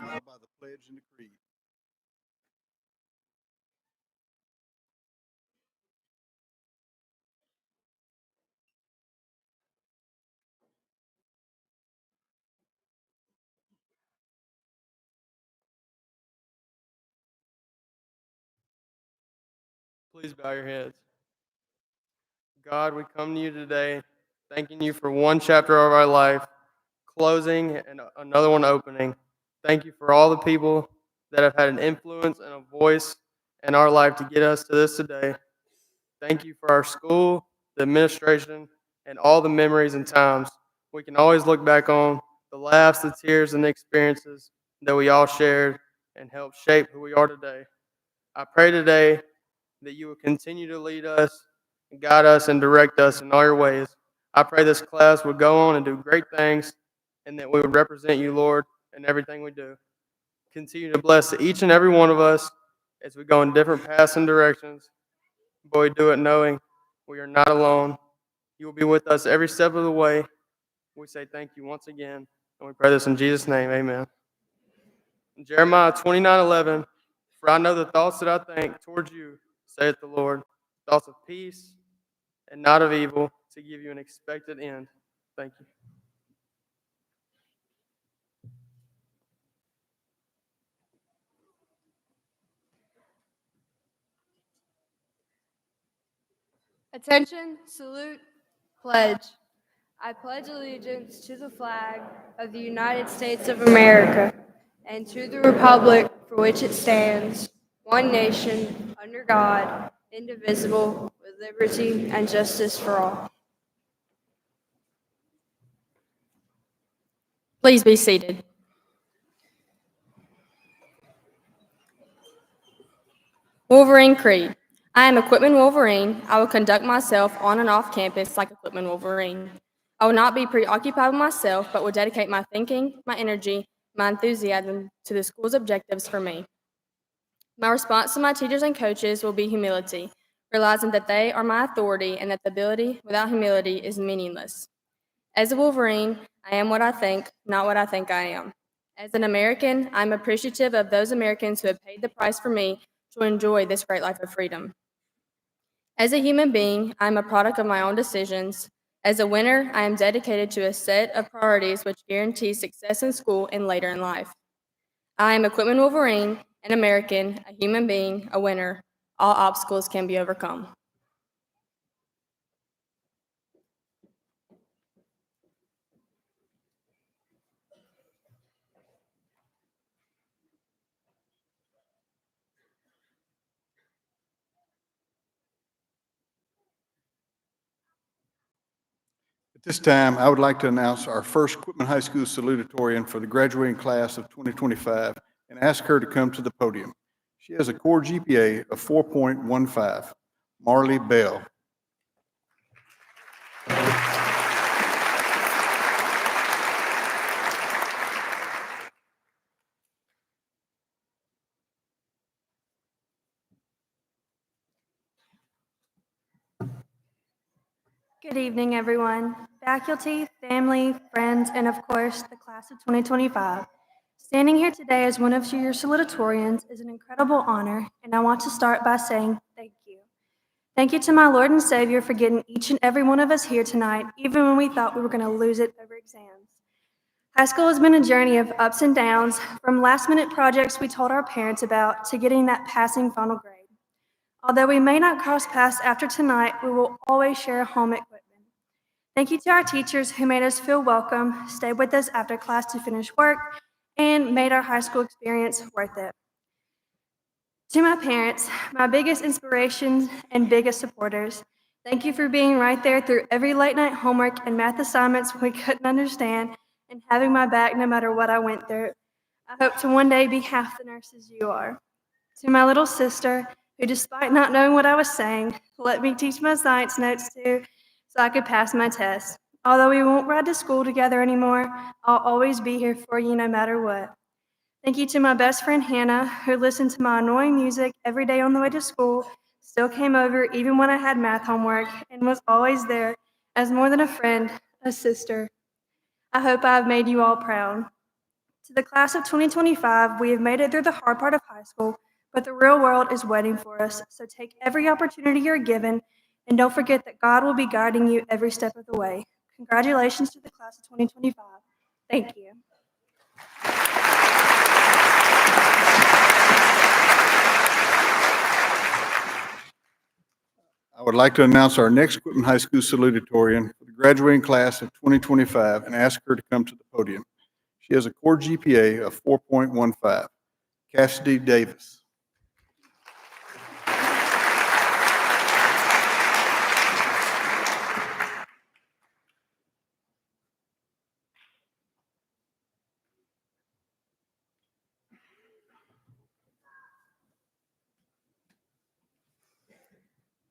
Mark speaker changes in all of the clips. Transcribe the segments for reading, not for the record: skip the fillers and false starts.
Speaker 1: Followed by the pledge and the creed.
Speaker 2: Please bow your heads. God, we come to you today thanking you for one chapter of our life, closing and another one opening. Thank you for all the people that have had an influence and a voice in our life to get us to this today. Thank you for our school, the administration, and all the memories and times we can always look back on, the laughs, the tears, and the experiences that we all shared and helped shape who we are today. I pray today that you will continue to lead us, guide us, and direct us in all your ways. I pray this class would go on and do great things, and that we would represent you, Lord, in everything we do. Continue to bless each and every one of us as we go in different paths and directions, but we do it knowing we are not alone. You will be with us every step of the way. We say thank you once again, and we pray this in Jesus' name. Amen. Jeremiah 29:11. For I know the thoughts that I think towards you, saith the Lord, thoughts of peace and not of evil, to give you an expected end. Thank you.
Speaker 3: Attention, salute, pledge. I pledge allegiance to the flag of the United States of America and to the republic for which it stands, one nation, under God, indivisible, with liberty and justice for all.
Speaker 4: Please be seated. Wolverine Creed. I am a Quitman Wolverine. I will conduct myself on and off campus like a Quitman Wolverine. I will not be preoccupied with myself, but will dedicate my thinking, my energy, my enthusiasm to the school's objectives for me. My response to my teachers and coaches will be humility, realizing that they are my authority and that the ability without humility is meaningless. As a Wolverine, I am what I think, not what I think I am. As an American, I'm appreciative of those Americans who have paid the price for me to enjoy this great life of freedom. As a human being, I am a product of my own decisions. As a winner, I am dedicated to a set of priorities which guarantee success in school and later in life. I am a Quitman Wolverine, an American, a human being, a winner. All obstacles can be overcome.
Speaker 1: At this time, I would like to announce our first Quitman High School salutatorian for the graduating class of 2025 and ask her to come to the podium. She has a core GPA of 4.15. Marley Bell.
Speaker 5: Good evening, everyone. Faculty, family, friends, and of course, the class of 2025. Standing here today as one of your salutatorians is an incredible honor, and I want to start by saying thank you. Thank you to my Lord and Savior for getting each and every one of us here tonight, even when we thought we were going to lose it over exams. High school has been a journey of ups and downs, from last-minute projects we told our parents about to getting that passing final grade. Although we may not cross paths after tonight, we will always share a home at Quitman. Thank you to our teachers who made us feel welcome, stayed with us after class to finish work, and made our high school experience worth it. To my parents, my biggest inspirations and biggest supporters, thank you for being right there through every late night homework and math assignments we couldn't understand and having my back no matter what I went through. I hope to one day be half the nurses you are. To my little sister, who despite not knowing what I was saying, let me teach my science notes too so I could pass my test. Although we won't ride to school together anymore, I'll always be here for you no matter what. Thank you to my best friend Hannah, who listened to my annoying music every day on the way to school, still came over even when I had math homework, and was always there as more than a friend, a sister. I hope I have made you all proud. To the class of 2025, we have made it through the hard part of high school, but the real world is waiting for us, so take every opportunity you're given, and don't forget that God will be guiding you every step of the way. Congratulations to the class of 2025. Thank you.
Speaker 1: I would like to announce our next Quitman High School salutatorian for the graduating class of 2025 and ask her to come to the podium. She has a core GPA of 4.15. Cassidy Davis.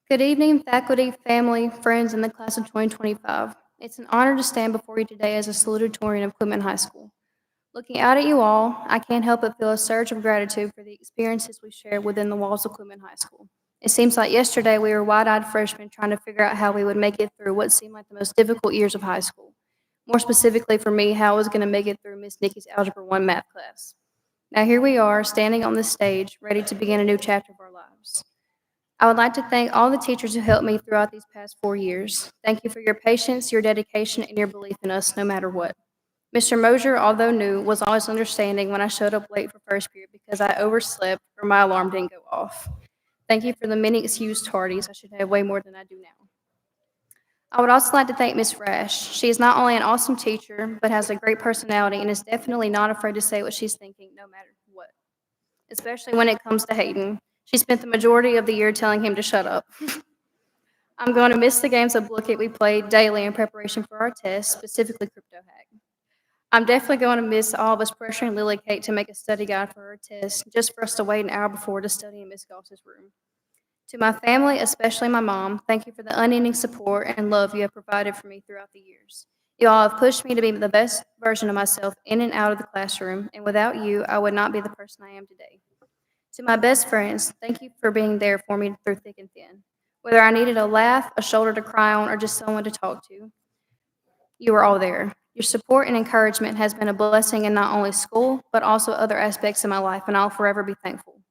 Speaker 6: Good evening, faculty, family, friends, and the class of 2025. It's an honor to stand before you today as a salutatorian of Quitman High School. Looking out at you all, I can't help but feel a surge of gratitude for the experiences we shared within the walls of Quitman High School. It seems like yesterday we were wide-eyed freshmen trying to figure out how we would make it through what seemed like the most difficult years of high school. More specifically for me, how I was going to make it through Miss Nikki's Algebra 1 math class. Now here we are, standing on this stage, ready to begin a new chapter of our lives. I would like to thank all the teachers who helped me throughout these past 4 years. Thank you for your patience, your dedication, and your belief in us no matter what. Mr. Mosier, although new, was always understanding when I showed up late for first period because I overslept or my alarm didn't go off. Thank you for the many excused tardies. I should have way more than I do now. I would also like to thank Miss Rash. She is not only an awesome teacher, but has a great personality and is definitely not afraid to say what she's thinking no matter what, especially when it comes to Hayden. She spent the majority of the year telling him to shut up. I'm going to miss the games of Bookit we played daily in preparation for our test, specifically Crypto Hack. I'm definitely going to miss all of us pressuring Lily Kate to make a study guide for her test, just for us to wait an hour before to study in Miss Goss's room. To my family, especially my mom, thank you for the unending support and love you have provided for me throughout the years. You all have pushed me to be the best version of myself in and out of the classroom, and without you, I would not be the person I am today. To my best friends, thank you for being there for me through thick and thin. Whether I needed a laugh, a shoulder to cry on, or just someone to talk to, you were all there. Your support and encouragement has been a blessing in not only school, but also other aspects of my life, and I'll forever be thankful.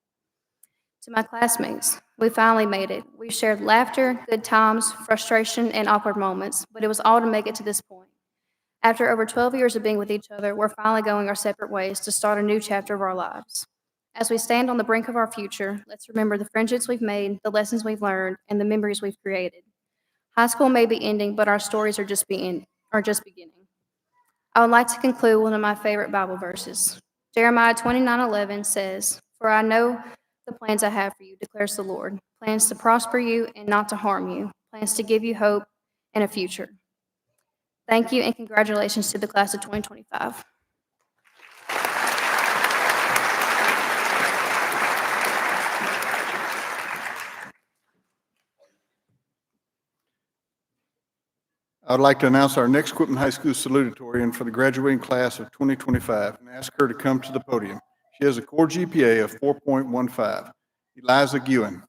Speaker 6: To my classmates, we finally made it. We shared laughter, good times, frustration, and awkward moments, but it was all to make it to this point. After over 12 years of being with each other, we're finally going our separate ways to start a new chapter of our lives. As we stand on the brink of our future, let's remember the friendships we've made, the lessons we've learned, and the memories we've created. High school may be ending, but our stories are just beginning. I would like to conclude with one of my favorite Bible verses. Jeremiah 29:11 says, "For I know the plans I have for you, declares the Lord, plans to prosper you and not to harm you, plans to give you hope and a future." Thank you and congratulations to the class of 2025.
Speaker 1: I would like to announce our next Quitman High School salutatorian for the graduating class of 2025 and ask her to come to the podium. She has a core GPA of 4.15. Eliza Guin.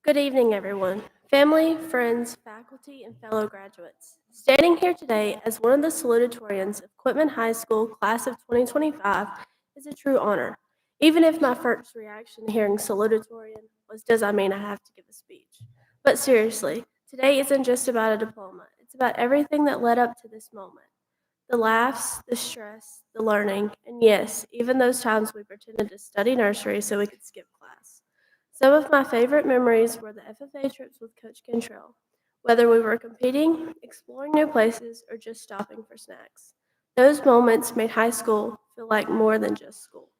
Speaker 7: Good evening, everyone. Family, friends, faculty, and fellow graduates. Standing here today as one of the salutatorians of Quitman High School Class of 2025 is a true honor. Even if my first reaction hearing salutatorian was, does that mean I have to give a speech? But seriously, today isn't just about a diploma. It's about everything that led up to this moment. The laughs, the stress, the learning, and yes, even those times we pretended to study nursery so we could skip class. Some of my favorite memories were the FFA trips with Coach Cantrell, whether we were competing, exploring new places, or just stopping for snacks. Those moments made high school feel like more than just school.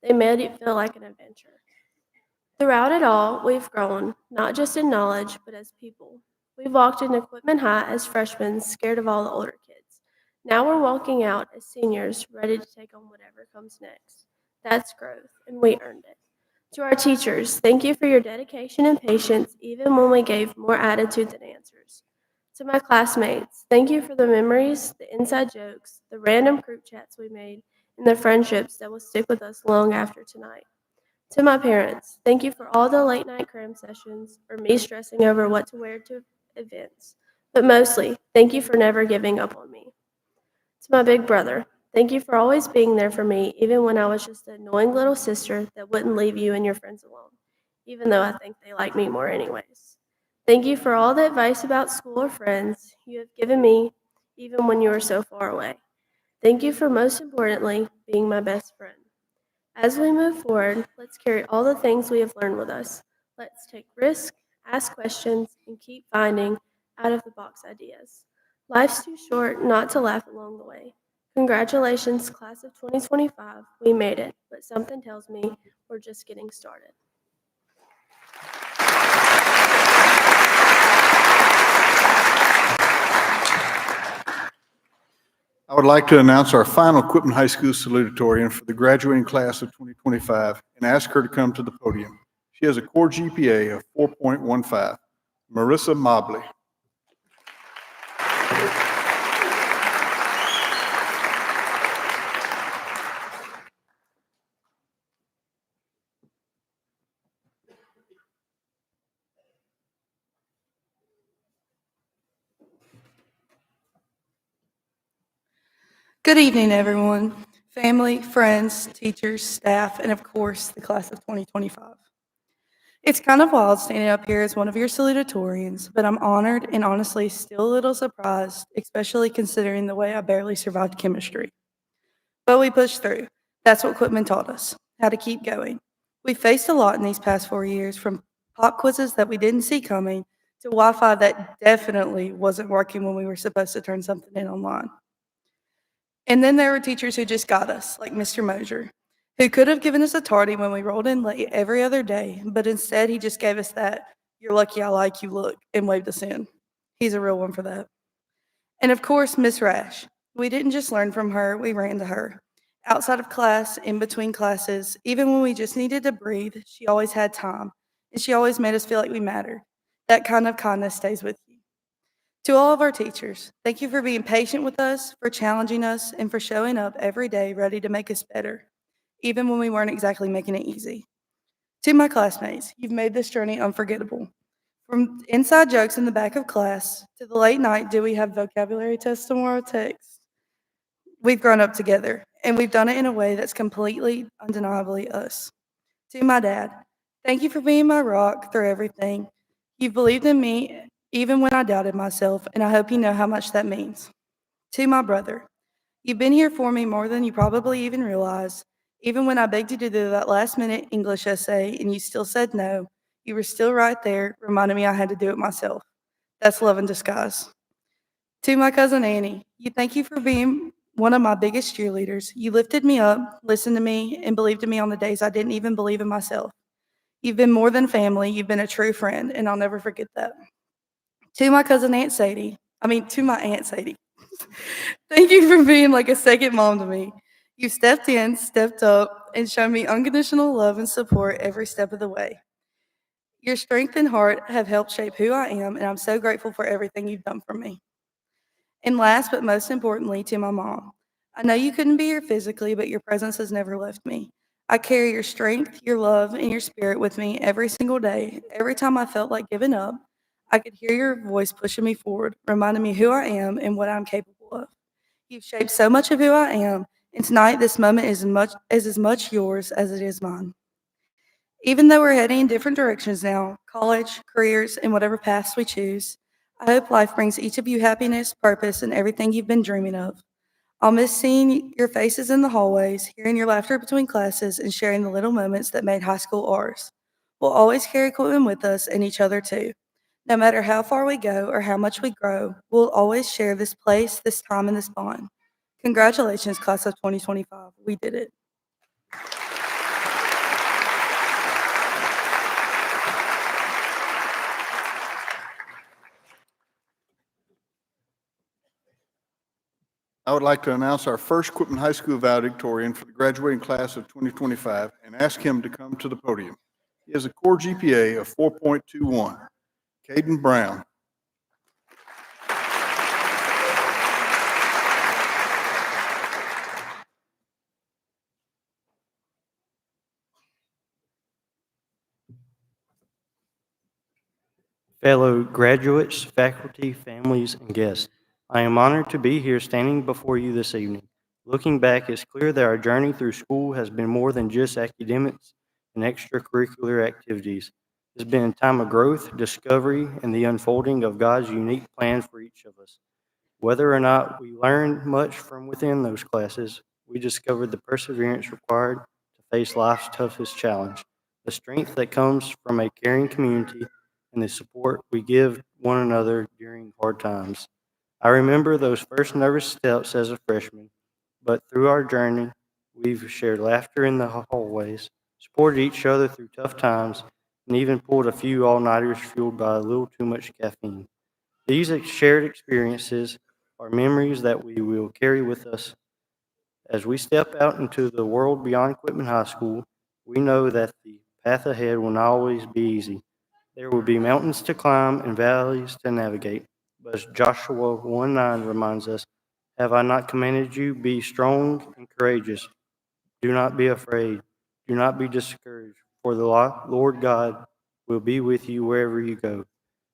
Speaker 7: They made it feel like an adventure. Throughout it all, we've grown, not just in knowledge, but as people. We walked into Quitman High as freshmen, scared of all the older kids. Now we're walking out as seniors, ready to take on whatever comes next. That's growth, and we earned it. To our teachers, thank you for your dedication and patience, even when we gave more attitude than answers. To my classmates, thank you for the memories, the inside jokes, the random group chats we made, and the friendships that will stick with us long after tonight. To my parents, thank you for all the late night cram sessions or me stressing over what to wear to events. But mostly, thank you for never giving up on me. To my big brother, thank you for always being there for me, even when I was just an annoying little sister that wouldn't leave you and your friends alone, even though I think they like me more anyways. Thank you for all the advice about school or friends you have given me, even when you were so far away. Thank you for most importantly being my best friend. As we move forward, let's carry all the things we have learned with us. Let's take risks, ask questions, and keep finding out of the box ideas. Life's too short not to laugh along the way. Congratulations, class of 2025. We made it, but something tells me we're just getting started.
Speaker 1: I would like to announce our final Quitman High School salutatorian for the graduating class of 2025 and ask her to come to the podium. She has a core GPA of 4.15. Marissa Mobley.
Speaker 8: Good evening, everyone, family, friends, teachers, staff, and of course, the class of 2025. It's kind of wild standing up here as one of your salutatorians, but I'm honored and honestly still a little surprised, especially considering the way I barely survived chemistry. But we pushed through. That's what Quitman taught us, how to keep going. We faced a lot in these past 4 years, from pop quizzes that we didn't see coming to Wi-Fi that definitely wasn't working when we were supposed to turn something in online. And then there were teachers who just got us, like Mr. Mosier. who could have given us a tardy when we rolled in late every other day, but instead he just gave us that "you're lucky I like you" look and waved us in. He's a real one for that. And of course, Miss Rash. We didn't just learn from her, we ran to her. Outside of class, in between classes, even when we just needed to breathe, she always had time, and she always made us feel like we mattered. That kind of kindness stays with you. To all of our teachers, thank you for being patient with us, for challenging us, and for showing up every day ready to make us better, even when we weren't exactly making it easy. To my classmates, you've made this journey unforgettable. From inside jokes in the back of class to the late night, do we have vocabulary test tomorrow text? We've grown up together, and we've done it in a way that's completely, undeniably us. To my dad, thank you for being my rock through everything. You've believed in me even when I doubted myself, and I hope you know how much that means. To my brother, you've been here for me more than you probably even realize. Even when I begged you to do that last minute English essay and you still said no, you were still right there, reminding me I had to do it myself. That's love in disguise. To my cousin Annie, thank you for being one of my biggest cheerleaders. You lifted me up, listened to me, and believed in me on the days I didn't even believe in myself. You've been more than family, you've been a true friend, and I'll never forget that. To my cousin Aunt Sadie, to my Aunt Sadie, thank you for being like a second mom to me. You stepped in, stepped up, and shown me unconditional love and support every step of the way. Your strength and heart have helped shape who I am, and I'm so grateful for everything you've done for me. And last but most importantly, to my mom. I know you couldn't be here physically, but your presence has never left me. I carry your strength, your love, and your spirit with me every single day. Every time I felt like giving up, I could hear your voice pushing me forward, reminding me who I am and what I'm capable of. You've shaped so much of who I am, and tonight this moment is as much yours as it is mine. Even though we're heading in different directions now, college, careers, and whatever paths we choose, I hope life brings each of you happiness, purpose, and everything you've been dreaming of. I'll miss seeing your faces in the hallways, hearing your laughter between classes, and sharing the little moments that made high school ours. We'll always carry Quitman with us and each other too. No matter how far we go or how much we grow, we'll always share this place, this time, and this bond. Congratulations, class of 2025. We did it.
Speaker 1: I would like to announce our first Quitman High School valedictorian for the graduating class of 2025 and ask him to come to the podium. He has a core GPA of 4.21. Caden Brown.
Speaker 9: Fellow graduates, faculty, families, and guests, I am honored to be here standing before you this evening. Looking back, it's clear that our journey through school has been more than just academics and extracurricular activities. It's been a time of growth, discovery, and the unfolding of God's unique plan for each of us. Whether or not we learned much from within those classes, we discovered the perseverance required to face life's toughest challenge, the strength that comes from a caring community, and the support we give one another during hard times. I remember those first nervous steps as a freshman, but through our journey, we've shared laughter in the hallways, supported each other through tough times, and even pulled a few all-nighters fueled by a little too much caffeine. These shared experiences are memories that we will carry with us as we step out into the world beyond Quitman High School. We know that the path ahead will not always be easy. There will be mountains to climb and valleys to navigate. But as Joshua 1:9 reminds us, have I not commanded you, be strong and courageous? Do not be afraid. Do not be discouraged, for the Lord God will be with you wherever you go.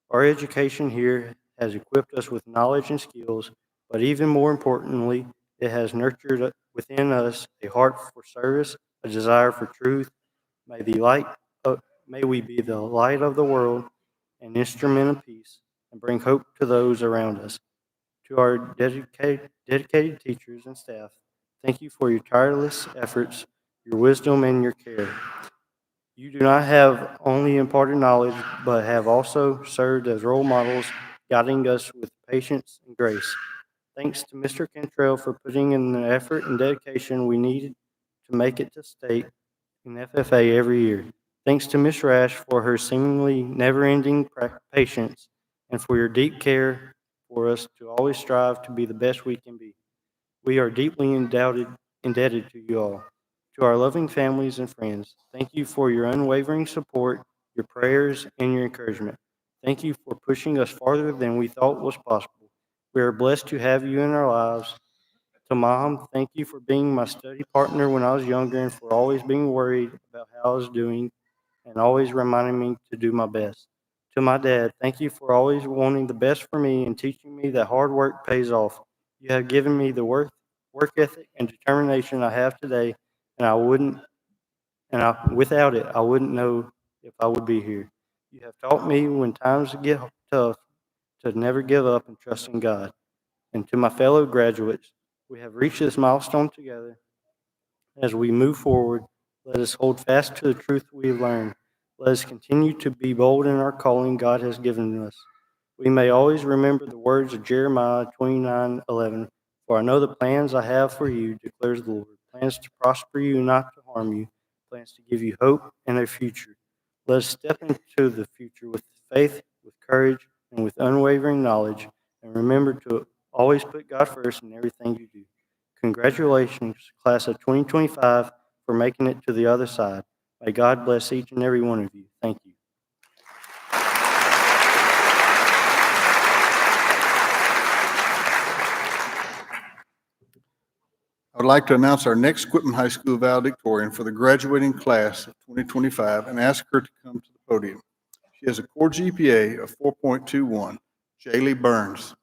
Speaker 9: Our education here has equipped us with knowledge and skills, but even more importantly, it has nurtured within us a heart for service, a desire for truth. May the light may we be the light of the world, an instrument of peace, and bring hope to those around us. To our dedicated teachers and staff, thank you for your tireless efforts, your wisdom, and your care. You do not have only imparted knowledge, but have also served as role models, guiding us with patience and grace. Thanks to Mr. Cantrell for putting in the effort and dedication we needed to make it to state in FFA every year. Thanks to Ms. Rash for her seemingly never-ending patience and for your deep care for us to always strive to be the best we can be. We are deeply indebted to you all. To our loving families and friends, thank you for your unwavering support, your prayers, and your encouragement. Thank you for pushing us farther than we thought was possible. We are blessed to have you in our lives. To Mom, thank you for being my study partner when I was younger and for always being worried about how I was doing and always reminding me to do my best. To my dad, thank you for always wanting the best for me and teaching me that hard work pays off. You have given me the work ethic and determination I have today, and without it, I wouldn't know if I would be here. You have taught me when times get tough to never give up and trust in God. And to my fellow graduates, we have reached this milestone together. As we move forward, let us hold fast to the truth we have learned. Let us continue to be bold in our calling God has given us. We may always remember the words of Jeremiah 29:11. For I know the plans I have for you, declares the Lord, plans to prosper you, not to harm you, plans to give you hope and a future. Let us step into the future with faith, with courage, and with unwavering knowledge, and remember to always put God first in everything you do. Congratulations, class of 2025, for making it to the other side. May God bless each and every one of you. Thank you.
Speaker 1: I would like to announce our next Quitman High School valedictorian for the graduating class of 2025 and ask her to come to the podium. She has a core GPA of 4.21. Jaylee Burns.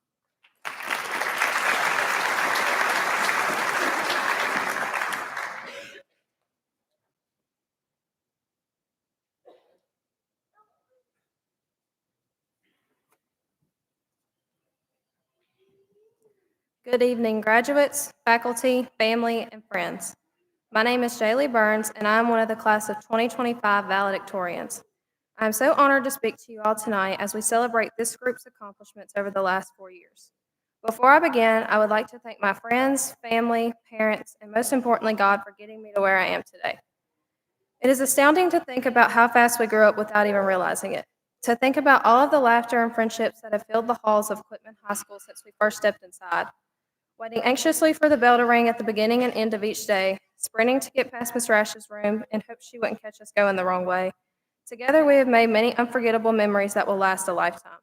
Speaker 4: Good evening, graduates, faculty, family, and friends. My name is Jaylee Burns, and I am one of the class of 2025 valedictorians. I am so honored to speak to you all tonight as we celebrate this group's accomplishments over the last 4 years. Before I begin, I would like to thank my friends, family, parents, and most importantly, God for getting me to where I am today. It is astounding to think about how fast we grew up without even realizing it. To think about all of the laughter and friendships that have filled the halls of Quitman High School since we first stepped inside. Waiting anxiously for the bell to ring at the beginning and end of each day, sprinting to get past Miss Rash's room in hopes she wouldn't catch us going the wrong way. Together, we have made many unforgettable memories that will last a lifetime.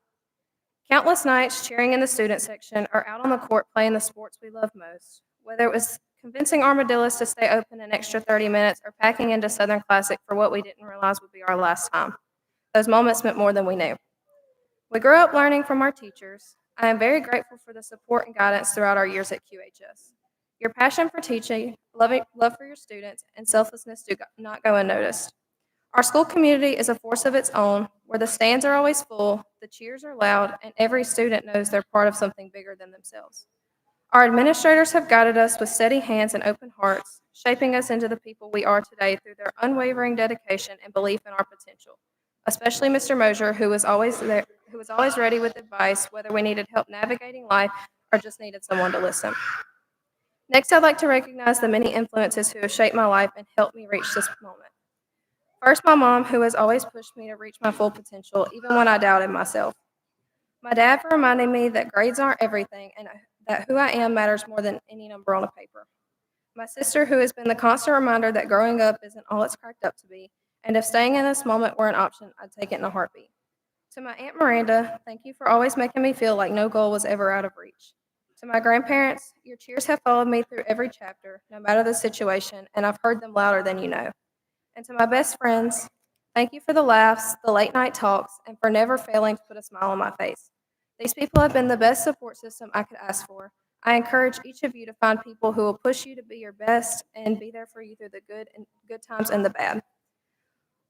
Speaker 4: Countless nights cheering in the student section or out on the court playing the sports we love most, whether it was convincing armadillos to stay open an extra 30 minutes or packing into Southern Classic for what we didn't realize would be our last time. Those moments meant more than we knew. We grew up learning from our teachers. I am very grateful for the support and guidance throughout our years at QHS. Your passion for teaching, love for your students, and selflessness do not go unnoticed. Our school community is a force of its own, where the stands are always full, the cheers are loud, and every student knows they're part of something bigger than themselves. Our administrators have guided us with steady hands and open hearts, shaping us into the people we are today through their unwavering dedication and belief in our potential. Especially Mr. Mosier, who was always ready with advice, whether we needed help navigating life or just needed someone to listen. Next, I'd like to recognize the many influences who have shaped my life and helped me reach this moment. First, my mom, who has always pushed me to reach my full potential, even when I doubted myself. My dad for reminding me that grades aren't everything and that who I am matters more than any number on a paper. My sister, who has been the constant reminder that growing up isn't all it's cracked up to be, and if staying in this moment were an option, I'd take it in a heartbeat. To my Aunt Miranda, thank you for always making me feel like no goal was ever out of reach. To my grandparents, your cheers have followed me through every chapter, no matter the situation, and I've heard them louder than you know. And to my best friends, thank you for the laughs, the late night talks, and for never failing to put a smile on my face. These people have been the best support system I could ask for. I encourage each of you to find people who will push you to be your best and be there for you through the good times and the bad.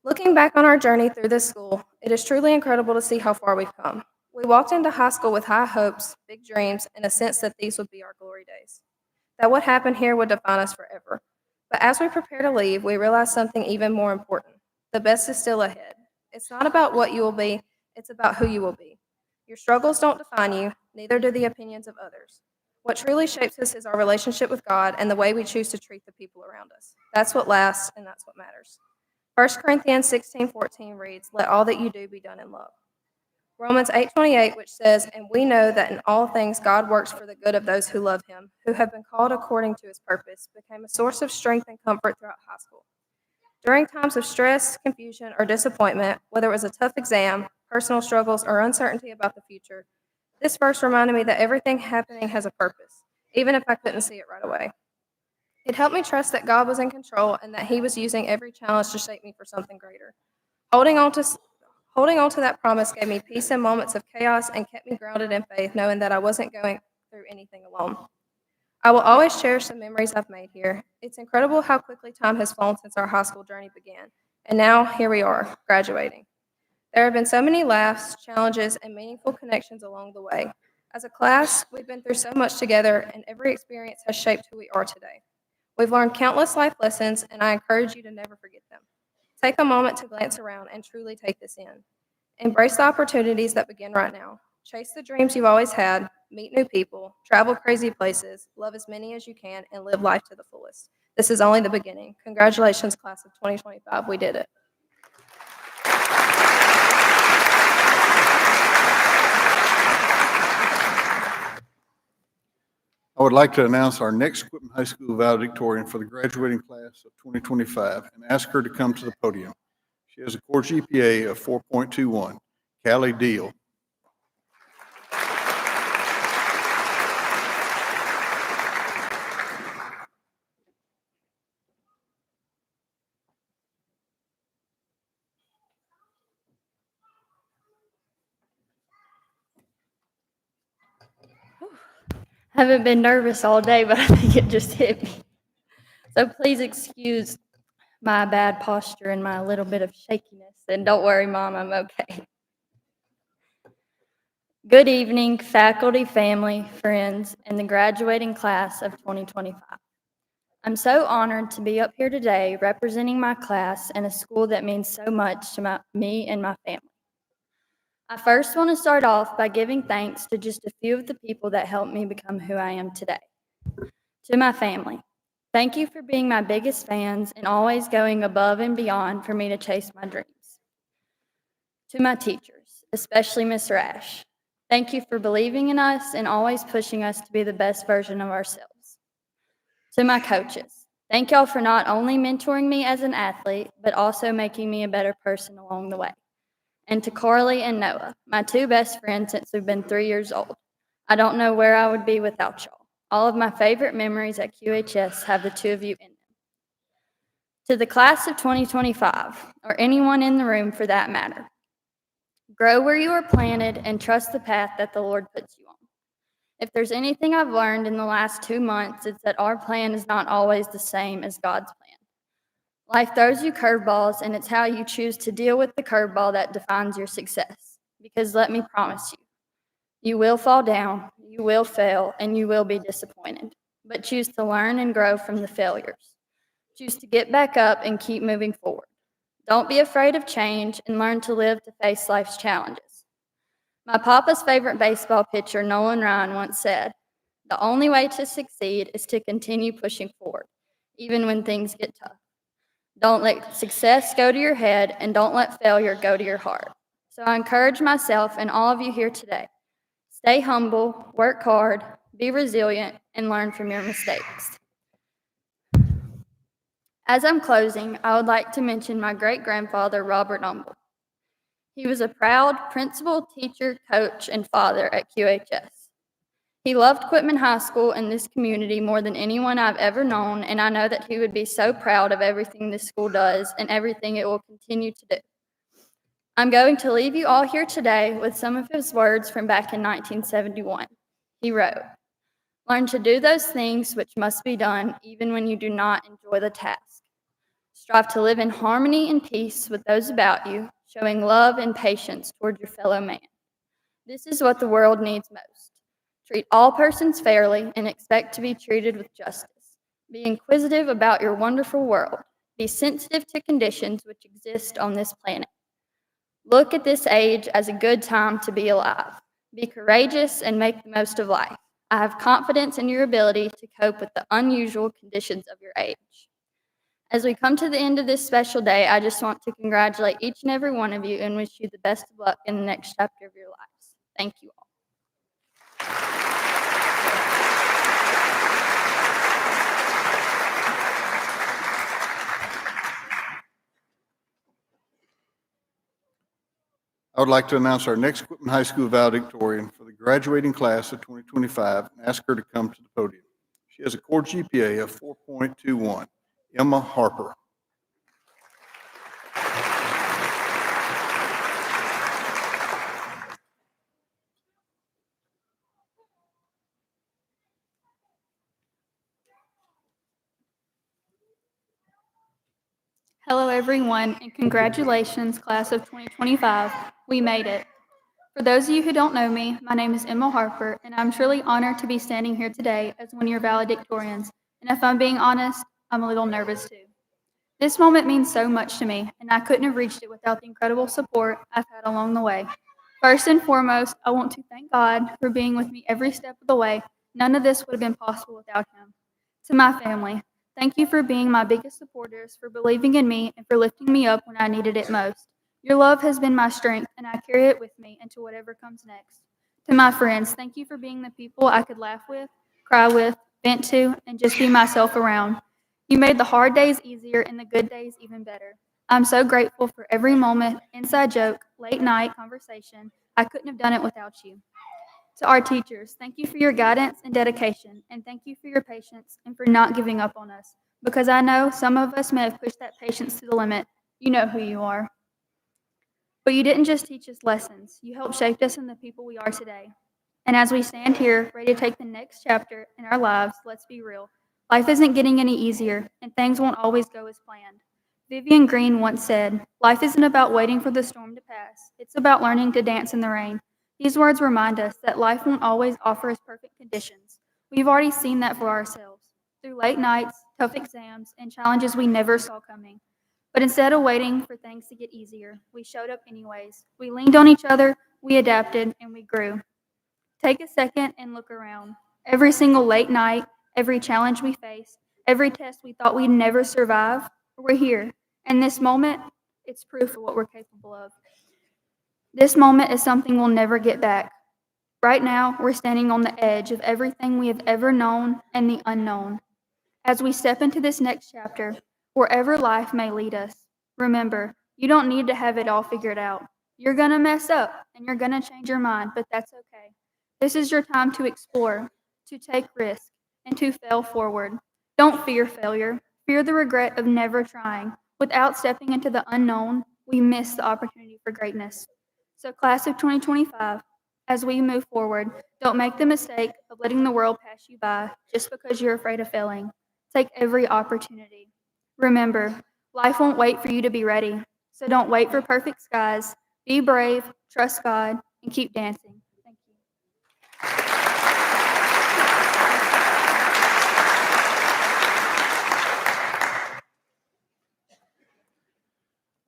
Speaker 4: Looking back on our journey through this school, it is truly incredible to see how far we've come. We walked into high school with high hopes, big dreams, and a sense that these would be our glory days. That what happened here would define us forever. But as we prepare to leave, we realize something even more important. The best is still ahead. It's not about what you will be, it's about who you will be. Your struggles don't define you, neither do the opinions of others. What truly shapes us is our relationship with God and the way we choose to treat the people around us. That's what lasts, and that's what matters. 1 Corinthians 16:14 reads, "Let all that you do be done in love." Romans 8:28, which says, "And we know that in all things God works for the good of those who love him, who have been called according to his purpose," became a source of strength and comfort throughout high school. During times of stress, confusion, or disappointment, whether it was a tough exam, personal struggles, or uncertainty about the future, this verse reminded me that everything happening has a purpose, even if I couldn't see it right away. It helped me trust that God was in control and that he was using every challenge to shape me for something greater. Holding on to Holding on to that promise gave me peace in moments of chaos and kept me grounded in faith, knowing that I wasn't going through anything alone. I will always cherish the memories I've made here. It's incredible how quickly time has flown since our high school journey began, and now here we are, graduating. There have been so many laughs, challenges, and meaningful connections along the way. As a class, we've been through so much together, and every experience has shaped who we are today. We've learned countless life lessons, and I encourage you to never forget them. Take a moment to glance around and truly take this in. Embrace the opportunities that begin right now. Chase the dreams you've always had, meet new people, travel crazy places, love as many as you can, and live life to the fullest. This is only the beginning. Congratulations, class of 2025. We did it.
Speaker 1: I would like to announce our next Quitman High School valedictorian for the graduating class of 2025 and ask her to come to the podium. She has a core GPA of 4.21. Callie Deal.
Speaker 10: I haven't been nervous all day, but I think it just hit me. So please excuse my bad posture and my little bit of shakiness. And don't worry, Mom, I'm okay. Good evening, faculty, family, friends, and the graduating class of 2025. I'm so honored to be up here today representing my class and a school that means so much to me and my family. I first want to start off by giving thanks to just a few of the people that helped me become who I am today. To my family, thank you for being my biggest fans and always going above and beyond for me to chase my dreams. To my teachers, especially Miss Rash, thank you for believing in us and always pushing us to be the best version of ourselves. To my coaches, thank y'all for not only mentoring me as an athlete, but also making me a better person along the way. And to Carly and Noah, my two best friends since we've been 3 years old. I don't know where I would be without y'all. All of my favorite memories at QHS have the two of you in them. To the class of 2025, or anyone in the room for that matter, grow where you are planted and trust the path that the Lord puts you on. If there's anything I've learned in the last 2 months, it's that our plan is not always the same as God's plan. Life throws you curveballs, and it's how you choose to deal with the curveball that defines your success. Because let me promise you, you will fall down, you will fail, and you will be disappointed. But choose to learn and grow from the failures. Choose to get back up and keep moving forward. Don't be afraid of change and learn to live to face life's challenges. My papa's favorite baseball pitcher, Nolan Ryan, once said, "The only way to succeed is to continue pushing forward, even when things get tough. Don't let success go to your head, and don't let failure go to your heart." So I encourage myself and all of you here today. Stay humble, work hard, be resilient, and learn from your mistakes. As I'm closing, I would like to mention my great-grandfather, Robert Umble. He was a proud principal, teacher, coach, and father at QHS. He loved Quitman High School and this community more than anyone I've ever known, and I know that he would be so proud of everything this school does and everything it will continue to do. I'm going to leave you all here today with some of his words from back in 1971. He wrote, "Learn to do those things which must be done even when you do not enjoy the task. Strive to live in harmony and peace with those about you, showing love and patience toward your fellow man. This is what the world needs most. Treat all persons fairly and expect to be treated with justice. Be inquisitive about your wonderful world. Be sensitive to conditions which exist on this planet. Look at this age as a good time to be alive. Be courageous and make the most of life. I have confidence in your ability to cope with the unusual conditions of your age. As we come to the end of this special day, I just want to congratulate each and every one of you and wish you the best of luck in the next chapter of your lives. Thank you all.
Speaker 1: I would like to announce our next Quitman High School valedictorian for the graduating class of 2025 and ask her to come to the podium. She has a core GPA of 4.21. Emma Harper.
Speaker 11: Hello, everyone, and congratulations, class of 2025. We made it. For those of you who don't know me, my name is Emma Harper, and I'm truly honored to be standing here today as one of your valedictorians. And if I'm being honest, I'm a little nervous too. This moment means so much to me, and I couldn't have reached it without the incredible support I've had along the way. First and foremost, I want to thank God for being with me every step of the way. None of this would have been possible without Him. To my family, thank you for being my biggest supporters, for believing in me, and for lifting me up when I needed it most. Your love has been my strength, and I carry it with me into whatever comes next. To my friends, thank you for being the people I could laugh with, cry with, vent to, and just be myself around. You made the hard days easier and the good days even better. I'm so grateful for every moment, inside joke, late night conversation. I couldn't have done it without you. To our teachers, thank you for your guidance and dedication, and thank you for your patience and for not giving up on us, because I know some of us may have pushed that patience to the limit. You know who you are. But you didn't just teach us lessons, you helped shape us in the people we are today. And as we stand here, ready to take the next chapter in our lives, let's be real. Life isn't getting any easier, and things won't always go as planned. Vivian Green once said, "Life isn't about waiting for the storm to pass. It's about learning to dance in the rain." These words remind us that life won't always offer us perfect conditions. We've already seen that for ourselves, through late nights, tough exams, and challenges we never saw coming. But instead of waiting for things to get easier, we showed up anyways. We leaned on each other, we adapted, and we grew. Take a second and look around. Every single late night, every challenge we faced, every test we thought we'd never survive, we're here. And this moment, it's proof of what we're capable of. This moment is something we'll never get back. Right now, we're standing on the edge of everything we have ever known and the unknown. As we step into this next chapter, wherever life may lead us, remember, you don't need to have it all figured out. You're going to mess up and you're going to change your mind, but that's okay. This is your time to explore, to take risks, and to fail forward. Don't fear failure. Fear the regret of never trying. Without stepping into the unknown, we miss the opportunity for greatness. So, class of 2025, as we move forward, don't make the mistake of letting the world pass you by just because you're afraid of failing. Take every opportunity. Remember, life won't wait for you to be ready. So don't wait for perfect skies. Be brave, trust God, and keep dancing. Thank you.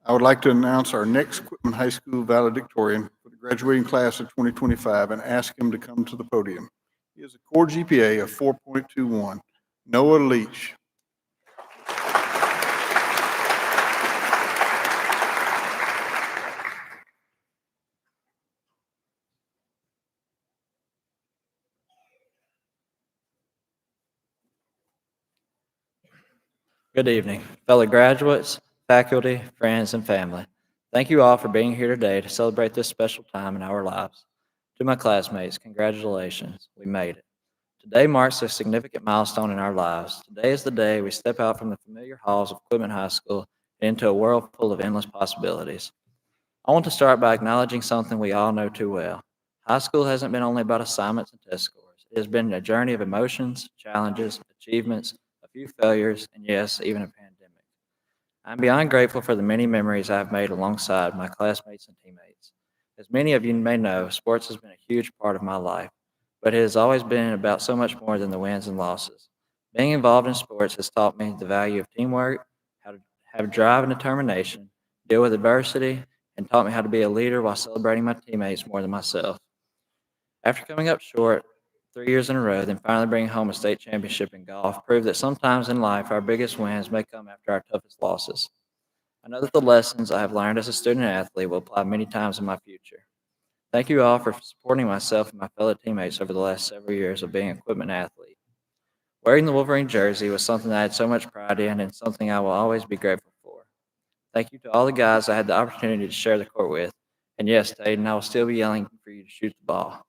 Speaker 1: I would like to announce our next Quitman High School valedictorian for the graduating class of 2025 and ask him to come to the podium. He has a core GPA of 4.21. Noah Leach.
Speaker 12: Good evening, fellow graduates, faculty, friends, and family. Thank you all for being here today to celebrate this special time in our lives. To my classmates, congratulations, we made it. Today marks a significant milestone in our lives. Today is the day we step out from the familiar halls of Quitman High School and into a world full of endless possibilities. I want to start by acknowledging something we all know too well. High school hasn't been only about assignments and test scores. It has been a journey of emotions, challenges, achievements, a few failures, and yes, even a pandemic. I'm beyond grateful for the many memories I've made alongside my classmates and teammates. As many of you may know, sports has been a huge part of my life, but it has always been about so much more than the wins and losses. Being involved in sports has taught me the value of teamwork, how to have drive and determination, deal with adversity, and taught me how to be a leader while celebrating my teammates more than myself. After coming up short 3 years in a row, then finally bringing home a state championship in golf proved that sometimes in life our biggest wins may come after our toughest losses. I know that the lessons I have learned as a student athlete will apply many times in my future. Thank you all for supporting myself and my fellow teammates over the last several years of being a Quitman athlete. Wearing the Wolverine jersey was something I had so much pride in and something I will always be grateful for. Thank you to all the guys I had the opportunity to share the court with. And yes, Taden, I will still be yelling for you to shoot the ball.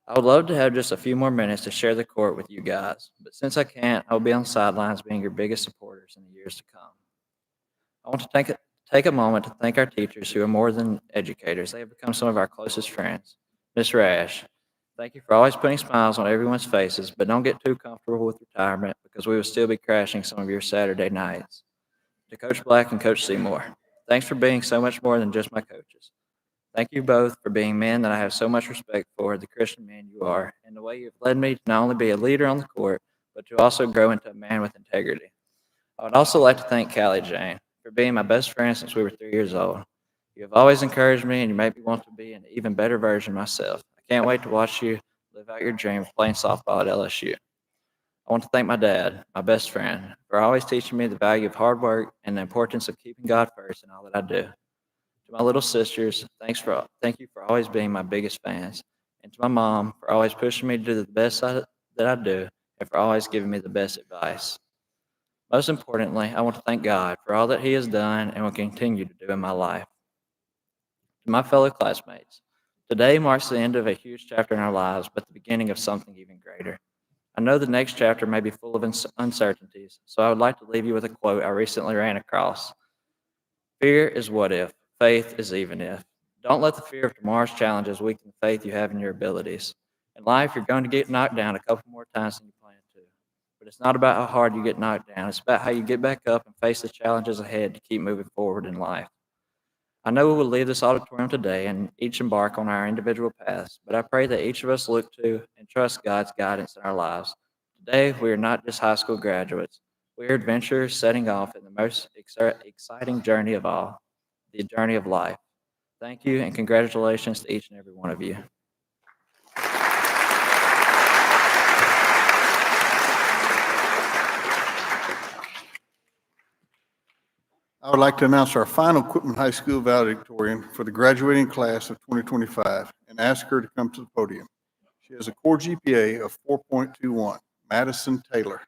Speaker 12: I would love to have just a few more minutes to share the court with you guys, but since I can't, I will be on the sidelines being your biggest supporters in the years to come. I want to take a moment to thank our teachers who are more than educators. They have become some of our closest friends. Ms. Rash, thank you for always putting smiles on everyone's faces, but don't get too comfortable with retirement because we will still be crashing some of your Saturday nights. To Coach Black and Coach Seymour, thanks for being so much more than just my coaches. Thank you both for being men that I have so much respect for, the Christian man you are, and the way you've led me to not only be a leader on the court, but to also grow into a man with integrity. I would also like to thank Callie Jane for being my best friend since we were 3 years old. You have always encouraged me, and you made me want to be an even better version of myself. I can't wait to watch you live out your dream of playing softball at LSU. I want to thank my dad, my best friend, for always teaching me the value of hard work and the importance of keeping God first in all that I do. To my little sisters, thank you for always being my biggest fans. And to my mom for always pushing me to do the best that I do and for always giving me the best advice. Most importantly, I want to thank God for all that He has done and will continue to do in my life. To my fellow classmates, today marks the end of a huge chapter in our lives, but the beginning of something even greater. I know the next chapter may be full of uncertainties, so I would like to leave you with a quote I recently ran across. Fear is what if, faith is even if. Don't let the fear of tomorrow's challenges weaken the faith you have in your abilities. In life, you're going to get knocked down a couple more times than you plan to. But it's not about how hard you get knocked down. It's about how you get back up and face the challenges ahead to keep moving forward in life. I know we will leave this auditorium today and each embark on our individual paths, but I pray that each of us look to and trust God's guidance in our lives. Today, we are not just high school graduates. We are adventurers setting off in the most exciting journey of all, the journey of life. Thank you and congratulations to each and every one of you.
Speaker 1: I would like to announce our final Quitman High School valedictorian for the graduating class of 2025 and ask her to come to the podium. She has a core GPA of 4.21. Madison Taylor.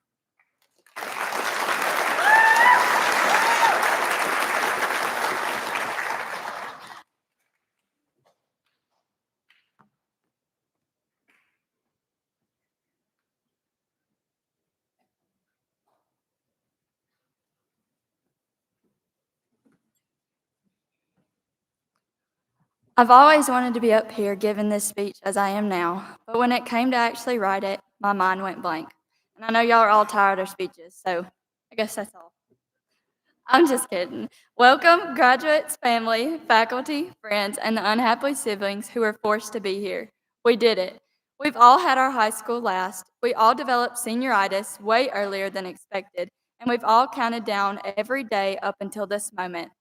Speaker 10: I've always wanted to be up here giving this speech as I am now, but when it came to actually write it, my mind went blank. And I know y'all are all tired of speeches, so I guess that's all. I'm just kidding. Welcome, graduates, family, faculty, friends, and the unhappy siblings who were forced to be here. We did it. We've all had our high school last. We all developed senioritis way earlier than expected, and we've all counted down every day up until this moment.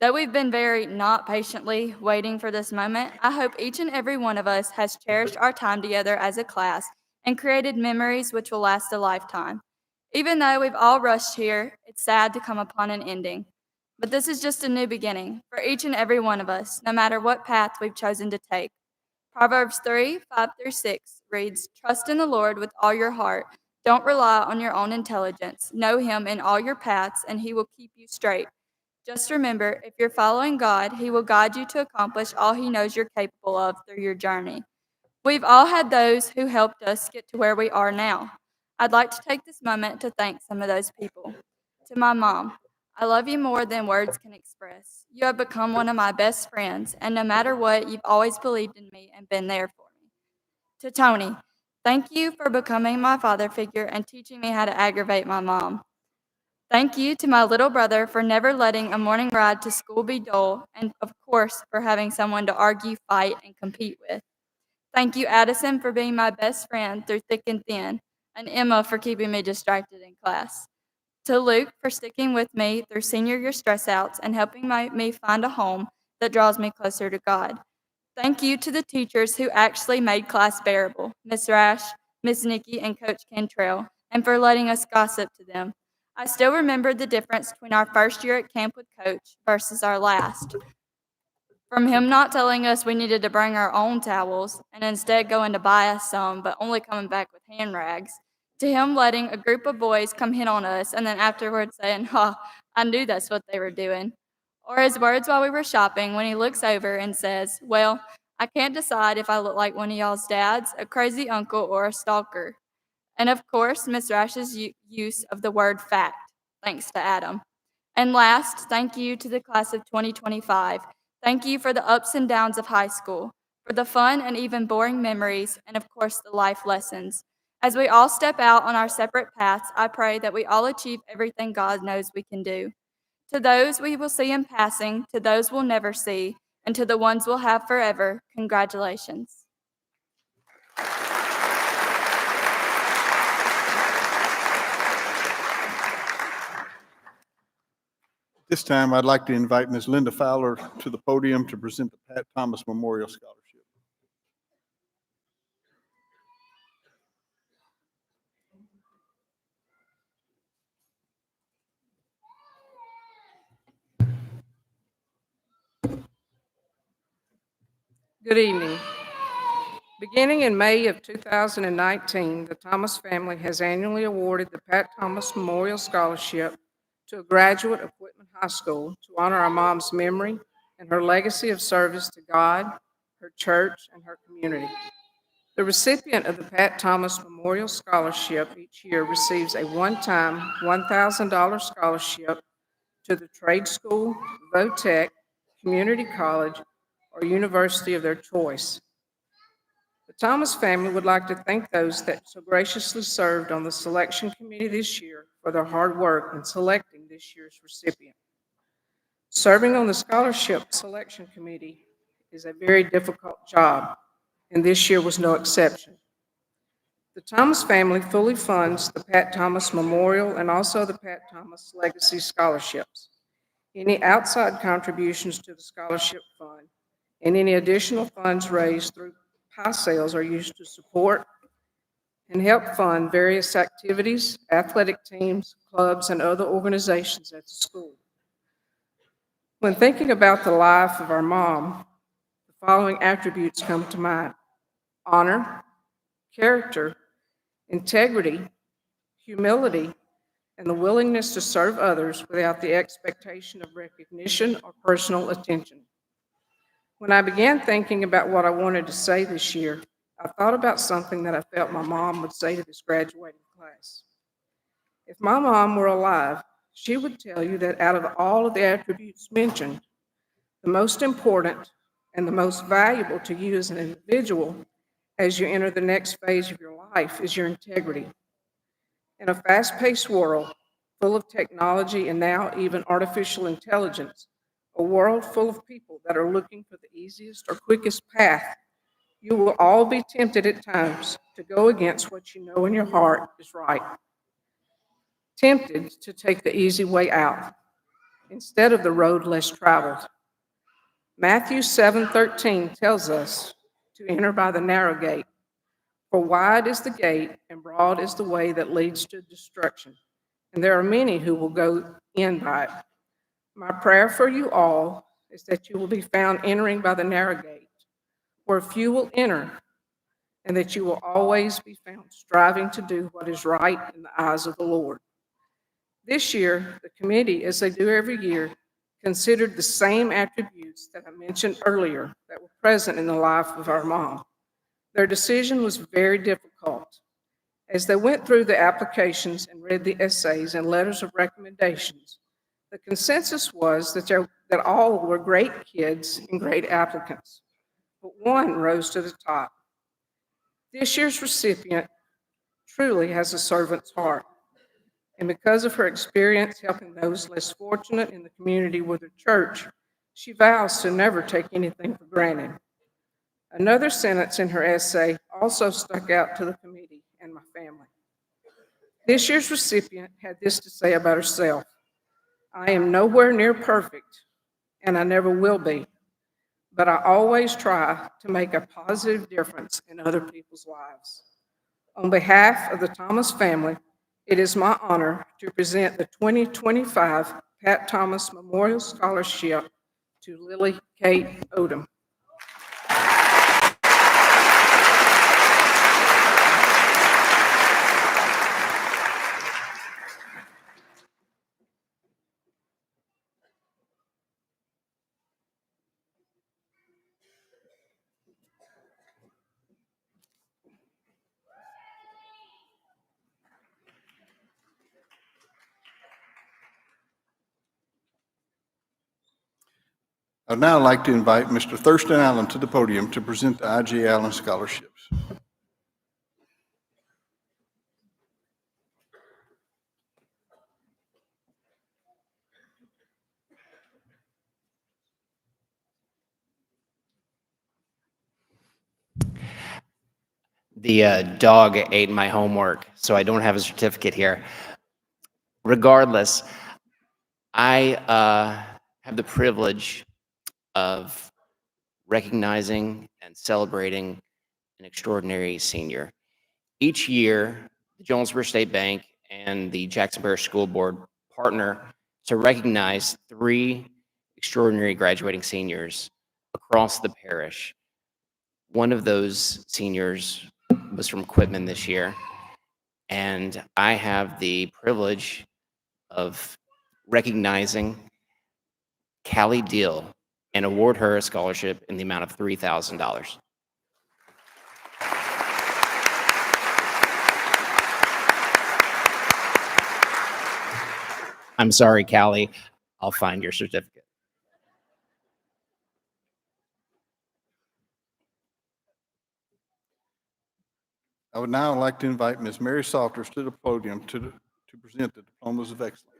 Speaker 10: Though we've been very not patiently waiting for this moment, I hope each and every one of us has cherished our time together as a class and created memories which will last a lifetime. Even though we've all rushed here, it's sad to come upon an ending. But this is just a new beginning for each and every one of us, no matter what path we've chosen to take. Proverbs 3:5-6 reads, "Trust in the Lord with all your heart. Don't rely on your own intelligence. Know Him in all your paths, and He will keep you straight." Just remember, if you're following God, He will guide you to accomplish all He knows you're capable of through your journey. We've all had those who helped us get to where we are now. I'd like to take this moment to thank some of those people. To my mom, I love you more than words can express. You have become one of my best friends, and no matter what, you've always believed in me and been there for me. To Tony, thank you for becoming my father figure and teaching me how to aggravate my mom. Thank you to my little brother for never letting a morning ride to school be dull, and of course, for having someone to argue, fight, and compete with. Thank you, Addison, for being my best friend through thick and thin, and Emma for keeping me distracted in class. To Luke for sticking with me through senior year stress outs and helping me find a home that draws me closer to God. Thank you to the teachers who actually made class bearable, Miss Rash, Miss Nikki, and Coach Cantrell, and for letting us gossip to them. I still remember the difference between our first year at camp with Coach versus our last. From him not telling us we needed to bring our own towels and instead going to buy us some, but only coming back with hand rags, to him letting a group of boys come hit on us and then afterwards saying, "Ha, I knew that's what they were doing." Or his words while we were shopping when he looks over and says, "Well, I can't decide if I look like one of y'all's dads, a crazy uncle, or a stalker." And of course, Miss Rash's use of the word fact, thanks to Adam. And last, thank you to the class of 2025. Thank you for the ups and downs of high school, for the fun and even boring memories, and of course, the life lessons. As we all step out on our separate paths, I pray that we all achieve everything God knows we can do. To those we will see in passing, to those we'll never see, and to the ones we'll have forever, congratulations.
Speaker 1: This time, I'd like to invite Ms. Linda Fowler to the podium to present the Pat Thomas Memorial Scholarship.
Speaker 13: Good evening. Beginning in May of 2019, the Thomas family has annually awarded the Pat Thomas Memorial Scholarship to a graduate of Quitman High School to honor our mom's memory and her legacy of service to God, her church, and her community. The recipient of the Pat Thomas Memorial Scholarship each year receives a one-time $1,000 scholarship to the trade school, VOTEC, community college, or university of their choice. The Thomas family would like to thank those that so graciously served on the selection committee this year for their hard work in selecting this year's recipient. Serving on the scholarship selection committee is a very difficult job, and this year was no exception. The Thomas family fully funds the Pat Thomas Memorial and also the Pat Thomas Legacy Scholarships. Any outside contributions to the scholarship fund and any additional funds raised through pie sales are used to support and help fund various activities, athletic teams, clubs, and other organizations at the school. When thinking about the life of our mom, the following attributes come to mind: honor, character, integrity, humility, and the willingness to serve others without the expectation of recognition or personal attention. When I began thinking about what I wanted to say this year, I thought about something that I felt my mom would say to this graduating class. If my mom were alive, she would tell you that out of all of the attributes mentioned, the most important and the most valuable to you as an individual as you enter the next phase of your life is your integrity. In a fast-paced world full of technology and now even artificial intelligence, a world full of people that are looking for the easiest or quickest path, you will all be tempted at times to go against what you know in your heart is right. Tempted to take the easy way out instead of the road less traveled. Matthew 7:13 tells us to enter by the narrow gate, for wide is the gate and broad is the way that leads to destruction, and there are many who will go in by it. My prayer for you all is that you will be found entering by the narrow gate, where few will enter, and that you will always be found striving to do what is right in the eyes of the Lord. This year, the committee, as they do every year, considered the same attributes that I mentioned earlier that were present in the life of our mom. Their decision was very difficult. As they went through the applications and read the essays and letters of recommendations, the consensus was that all were great kids and great applicants, but one rose to the top. This year's recipient truly has a servant's heart, and because of her experience helping those less fortunate in the community with her church, she vows to never take anything for granted. Another sentence in her essay also stuck out to the committee and my family. This year's recipient had this to say about herself: I am nowhere near perfect, and I never will be, but I always try to make a positive difference in other people's lives. On behalf of the Thomas family, it is my honor to present the 2025 Pat Thomas Memorial Scholarship to Lily Kate Odom.
Speaker 1: I'd now like to invite Mr. Thurston Allen to the podium to present the I.G. Allen Scholarships.
Speaker 14: The dog ate my homework, so I don't have a certificate here. Regardless, I have the privilege of recognizing and celebrating an extraordinary senior. Each year, the Jonesboro State Bank and the Jackson Parish School Board partner to recognize 3 extraordinary graduating seniors across the parish. One of those seniors was from Quitman this year, and I have the privilege of recognizing Callie Deal and award her a scholarship in the amount of $3,000. I'm sorry, Callie. I'll find your certificate.
Speaker 1: I would now like to invite Ms. Mary Salters to the podium to present the Diplomas of Excellence.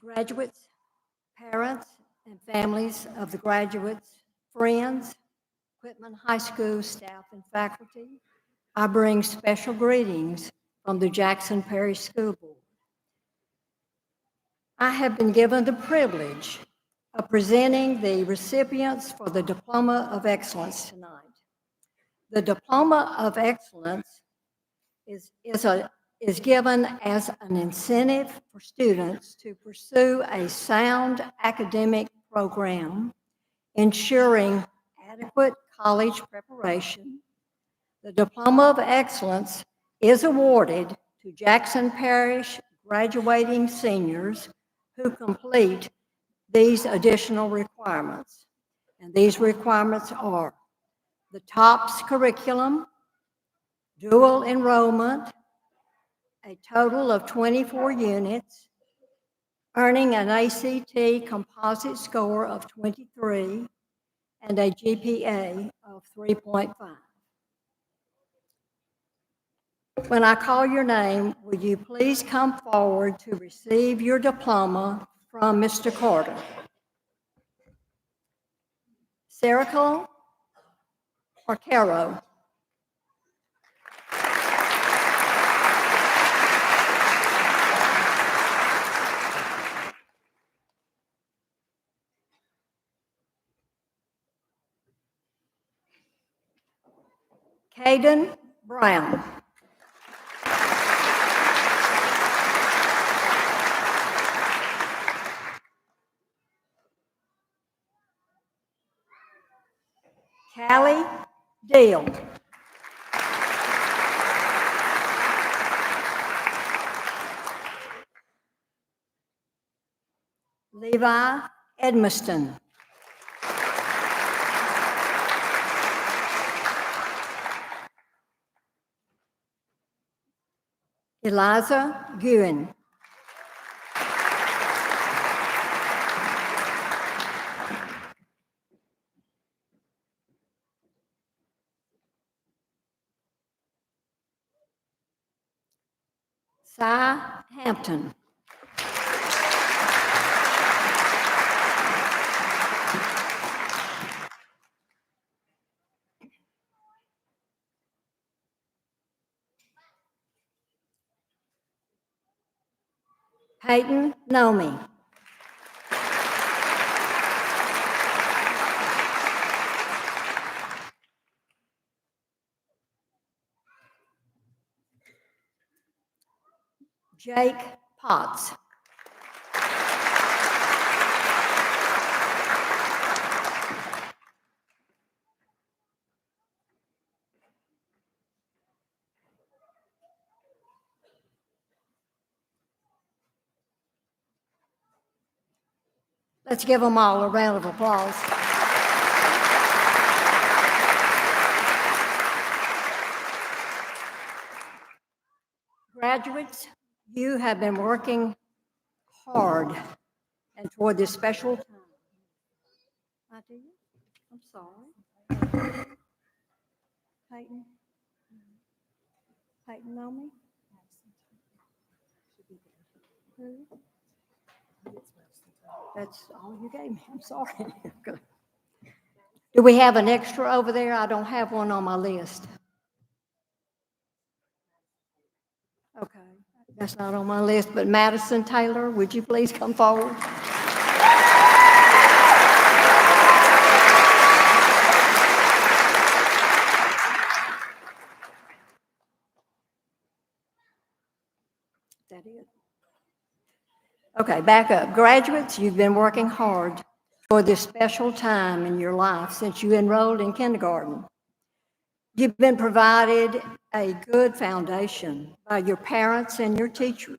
Speaker 15: Graduates, parents, and families of the graduates, friends, Quitman High School staff and faculty, I bring special greetings from the Jackson Parish School Board. I have been given the privilege of presenting the recipients for the Diploma of Excellence tonight. The Diploma of Excellence is given as an incentive for students to pursue a sound academic program, ensuring adequate college preparation. The Diploma of Excellence is awarded to Jackson Parish graduating seniors who complete these additional requirements. And these requirements are the TOPS curriculum, dual enrollment, a total of 24 units, earning an ACT composite score of 23, and a GPA of 3.5. When I call your name, will you please come forward to receive your diploma from Mr. Carter? Serical or Caro? Caden Brown. Callie Deal. Levi Edmiston. Eliza Guin. Cy Hampton. Peyton Nomi. Jake Potts. Let's give them all a round of applause. Graduates, you have been working hard and toward this special time. I do? I'm sorry. Peyton? Peyton know me? Who? That's all you gave me. I'm sorry. Do we have an extra over there? I don't have one on my list. Okay, that's not on my list, but Madison Taylor, would you please come forward? Is that it? Okay, back up. Graduates, you've been working hard for this special time in your life since you enrolled in kindergarten. You've been provided a good foundation by your parents and your teachers.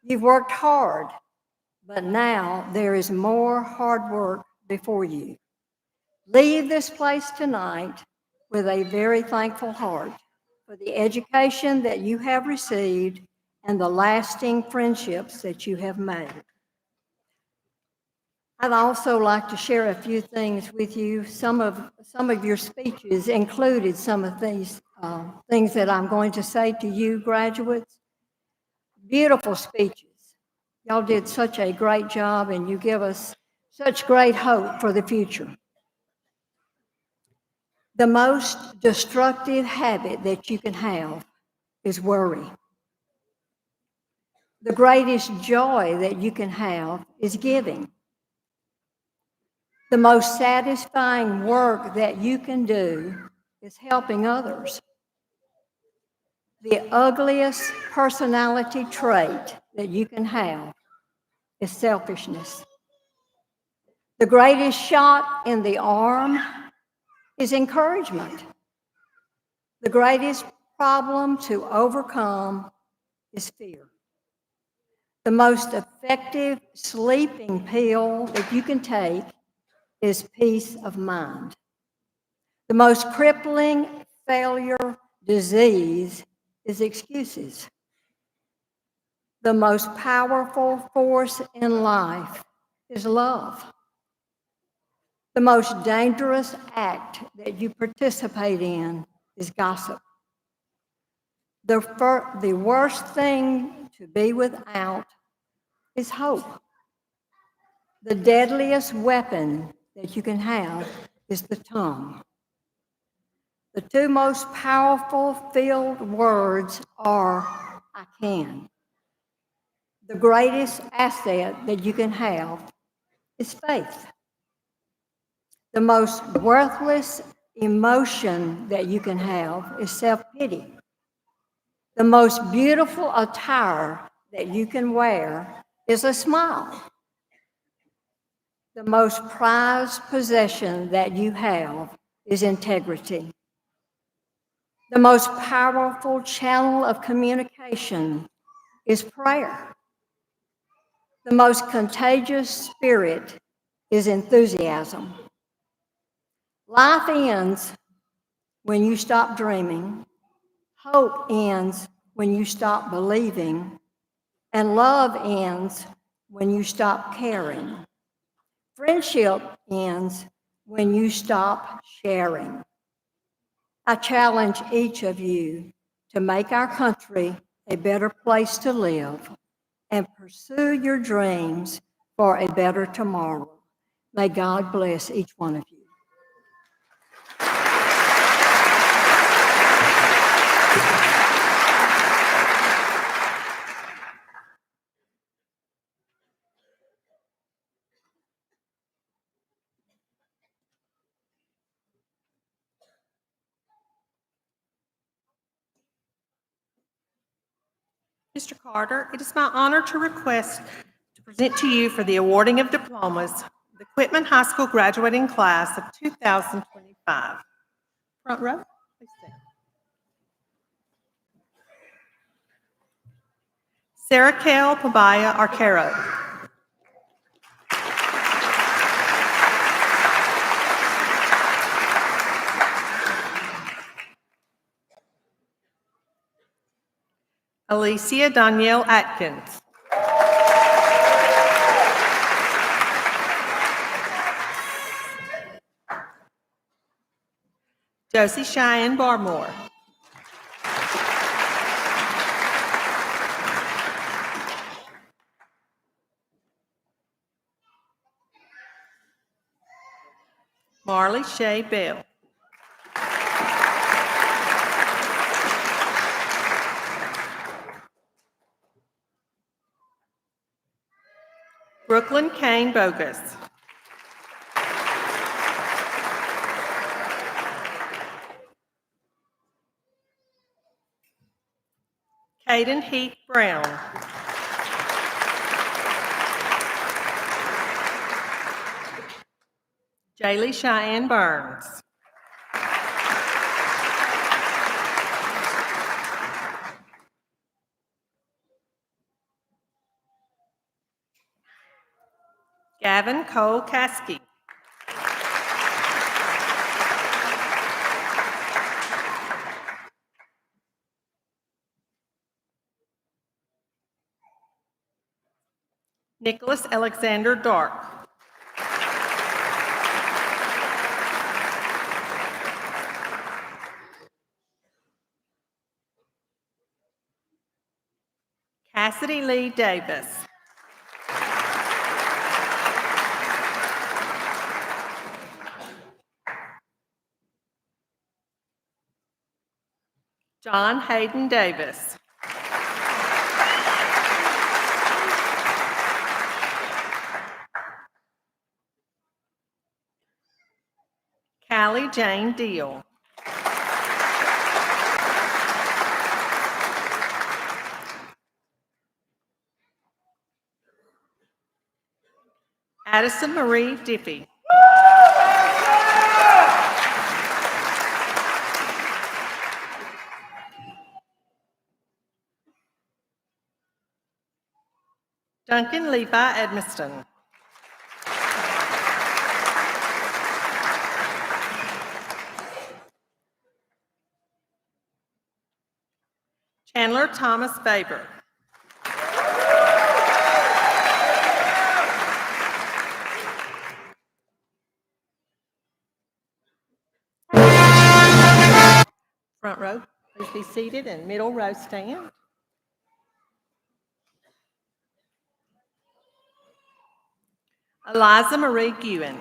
Speaker 15: You've worked hard, but now there is more hard work before you. Leave this place tonight with a very thankful heart for the education that you have received and the lasting friendships that you have made. I'd also like to share a few things with you. Some of your speeches included some of these things that I'm going to say to you, graduates. Beautiful speeches. Y'all did such a great job, and you give us such great hope for the future. The most destructive habit that you can have is worry. The greatest joy that you can have is giving. The most satisfying work that you can do is helping others. The ugliest personality trait that you can have is selfishness. The greatest shot in the arm is encouragement. The greatest problem to overcome is fear. The most effective sleeping pill that you can take is peace of mind. The most crippling failure disease is excuses. The most powerful force in life is love. The most dangerous act that you participate in is gossip. The worst thing to be without is hope. The deadliest weapon that you can have is the tongue. The two most powerful filled words are, I can. The greatest asset that you can have is faith. The most worthless emotion that you can have is self-pity. The most beautiful attire that you can wear is a smile. The most prized possession that you have is integrity. The most powerful channel of communication is prayer. The most contagious spirit is enthusiasm. Life ends when you stop dreaming. Hope ends when you stop believing. And love ends when you stop caring. Friendship ends when you stop sharing. I challenge each of you to make our country a better place to live and pursue your dreams for a better tomorrow. May God bless each one of you.
Speaker 16: Mr. Carter, it is my honor to request to present to you for the awarding of diplomas, the Quitman High School graduating class of 2025. Front row, please stand. Sarah Kell Pabaya Arcaro. Alicia Danielle Atkins. Josie Cheyenne Barmore. Marley Shea Bell. Brooklyn Kane Bogus. Caden Heath Brown. Jaylee Cheyenne Burns. Gavin Cole Caskey. Nicholas Alexander Dark. Cassidy Lee Davis. John Hayden Davis. Callie Jane Deal. Addison Marie Diffie. Duncan Levi Edmiston. Chandler Thomas Faber. Front row, please be seated, and middle row stand. Eliza Marie Guin.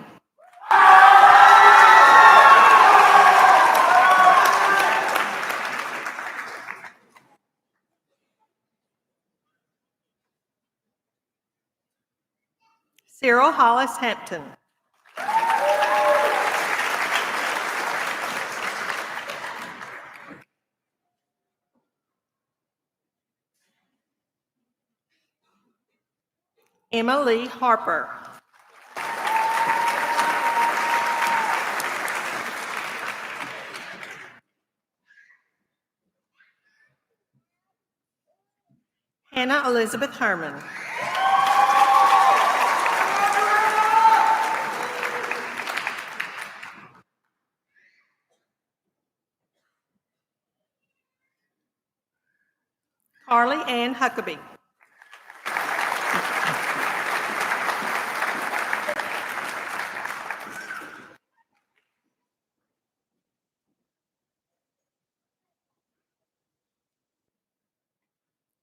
Speaker 16: Cyril Hollis Hampton. Emma Lee Harper. Hannah Elizabeth Herman. Carly Ann Huckabee.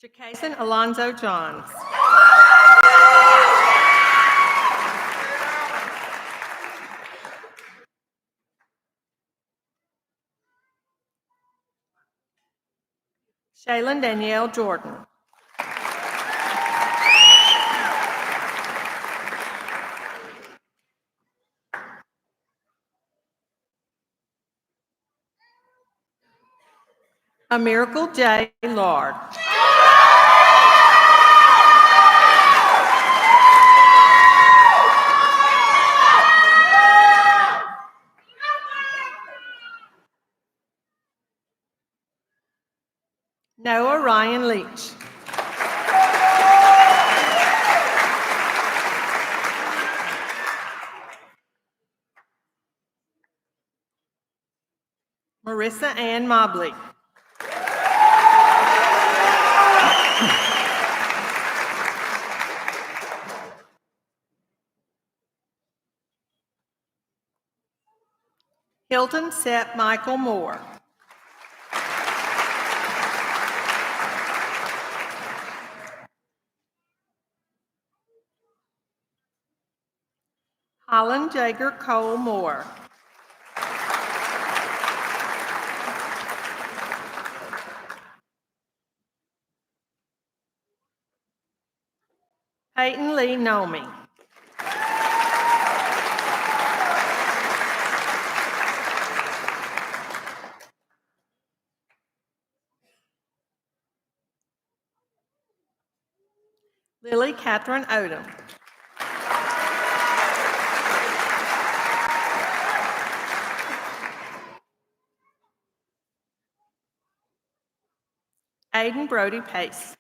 Speaker 16: Jacason Alonzo Johns. Shaylin Danielle Jordan. A Miracle J. Lard. Ryan Leach. Marissa Ann Mobley. Hilton Seth Michael Moore. Holland Jager Cole Moore. Peyton Lee Nomi. Lily Catherine Odom. Aiden Brody Pace.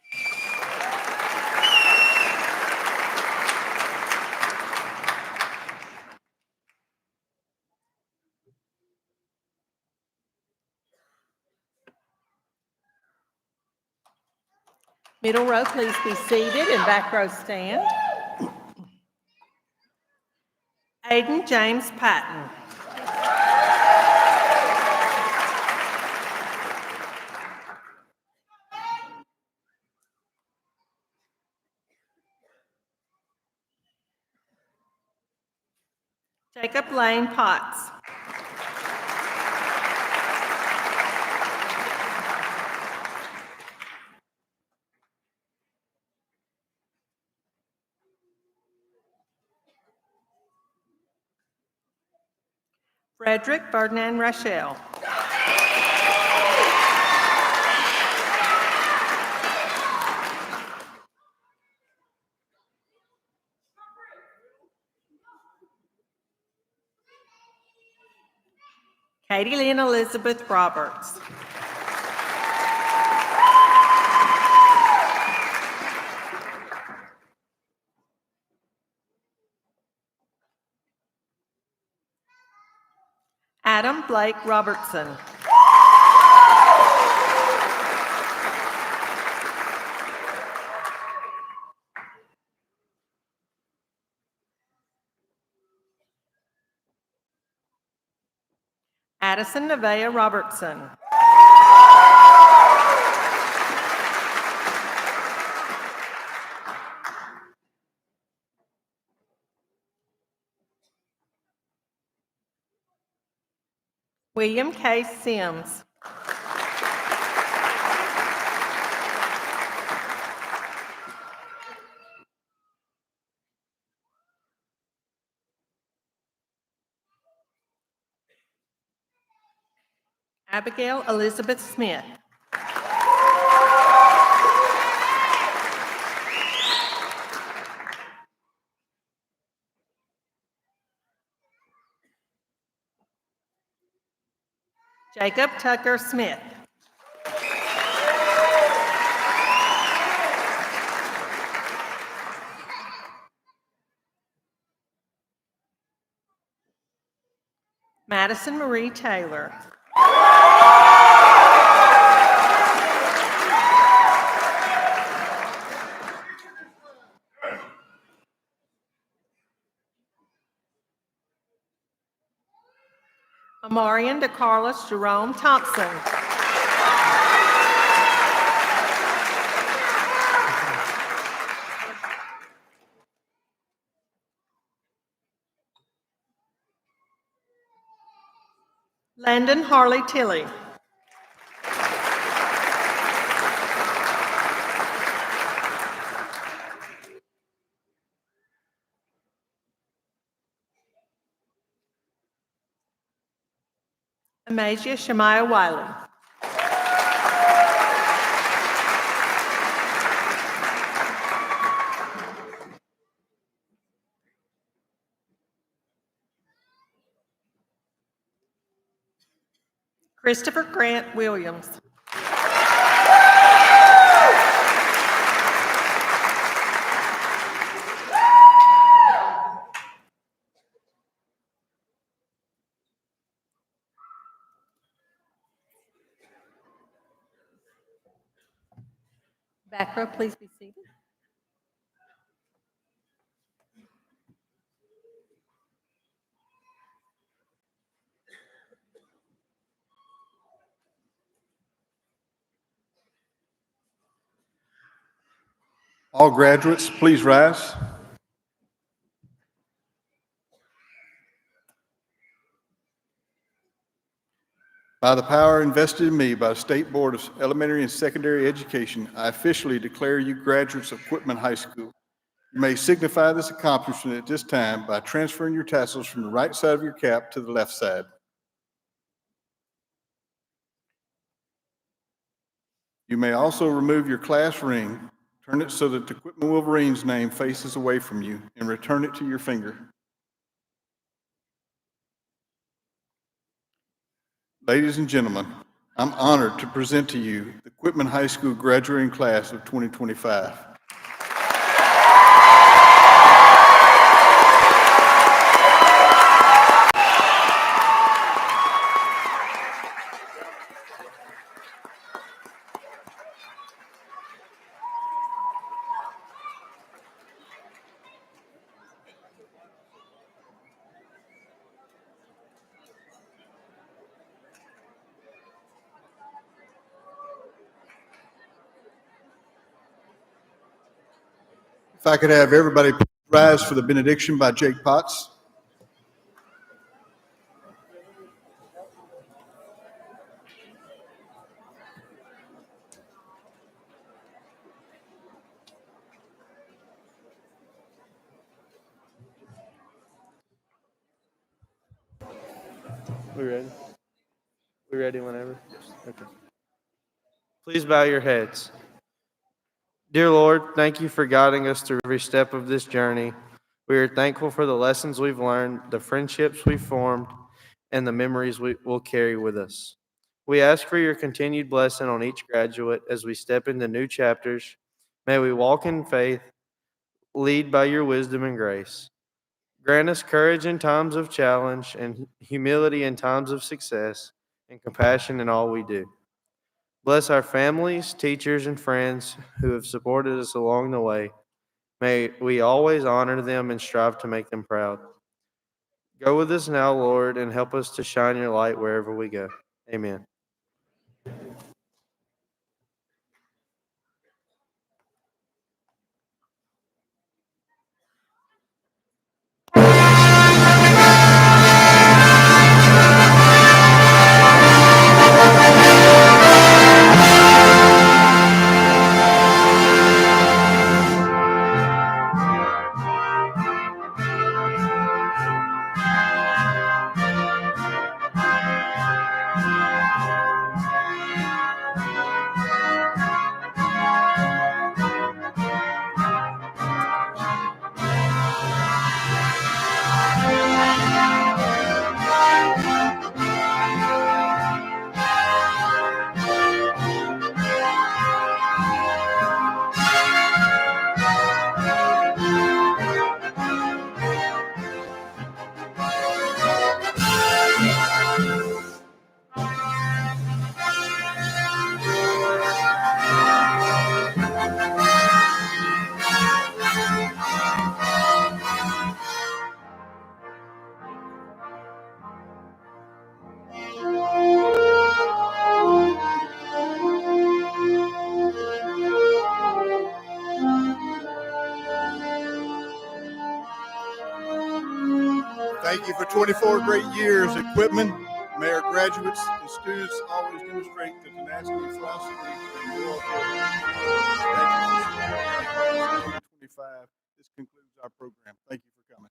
Speaker 16: Middle row, please be seated, and back row stand. Aiden James Patton. Jacob Lane Potts. Frederick Ferdinand Rochelle. Katie Lynn Elizabeth Roberts. Adam Blake Robertson. Addison Nevaeh Robertson. William K. Sims. Abigail Elizabeth Smith. Jacob Tucker Smith. Madison Marie Taylor. Amarian DeCarlos Jerome Thompson. Landon Harley Tilley. Amasia Shemaiah Wiley. Christopher Grant Williams.
Speaker 15: Back row, please be seated.
Speaker 1: All graduates, please rise. By the power invested in me by the State Board of Elementary and Secondary Education, I officially declare you graduates of Quitman High School. You may signify this accomplishment at this time by transferring your tassels from the right side of your cap to the left side. You may also remove your class ring, turn it so that the Quitman Wolverines name faces away from you, and return it to your finger. Ladies and gentlemen, I'm honored to present to you the Quitman High School graduating class of 2025. If I could have everybody rise for the benediction by Jake Potts.
Speaker 2: We ready? We ready whenever? Okay. Please bow your heads. Dear Lord, thank you for guiding us through every step of this journey. We are thankful for the lessons we've learned, the friendships we've formed, and the memories we will carry with us. We ask for your continued blessing on each graduate as we step into new chapters. May we walk in faith, lead by your wisdom and grace. Grant us courage in times of challenge and humility in times of success and compassion in all we do. Bless our families, teachers, and friends who have supported us along the way. May we always honor them and strive to make them proud. Go with us now, Lord, and help us to shine your light wherever we go. Amen.
Speaker 1: Thank you for 24 great years at Quitman. May our graduates and students always demonstrate the tenacity, philosophy, and moral character. Thank you for supporting our class of 2025. This concludes our program. Thank you for coming.